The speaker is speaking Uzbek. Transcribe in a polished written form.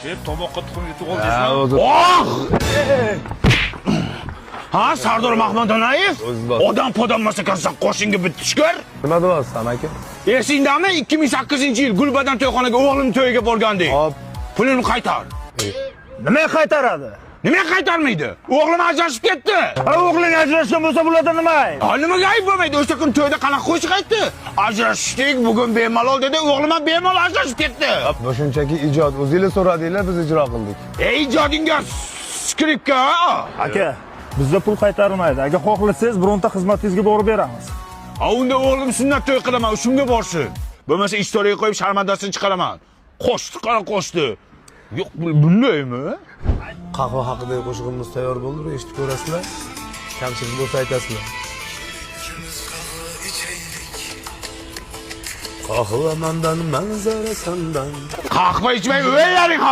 Chep tomoqqa tuxum yutib Ha, oldingizmi? Ha, Sardor Mahmadonayev? O'zi bor. Odam podam masakansan qo'shinga bitta tushkar. Nima deyapsan aka? Esingdami 2008-yil Gulbadan to'yxonaga o'g'lim to'yiga borgandik. Hop. Pulini qaytar. Nima qaytaradi? Nima qaytarmaydi? O'g'lim ajrashib ketdi. Ha, o'g'ling ajrashgan bo'lsa bulardan nima ayb? Ha, nimaga ayb bo'lmaydi? O'sha kun to'yda qanaqa qo'shiq aytdi? Ajrashdik, bugun bemalol dedi, o'g'lim ham bemalol ajrashib ketdi. Bu shunchaki ijod. O'zingizlar so'radinglar, biz ijro qildik. Ey ijodingga skripka. Aka, bizda pul qaytarilmaydi. Agar xohlasangiz bironta xizmatingizga borib beramiz. Ha, unda o'g'lim sunnat to'y qilaman, shunga borsin. Bo'lmasa istoriyaga qo'yib sharmandasini chiqaraman. Qo'shdi, qara qo'shdi. Yo'q, bundaymi? Qahva haqidagi qo'shig'imiz tayyor bo'ldi, eshitib ko'rasizlar. Kamchilik bo'lsa aytasizlar. Qahva mandan, manzara sandan. Qahva ichmay o'ylaring ham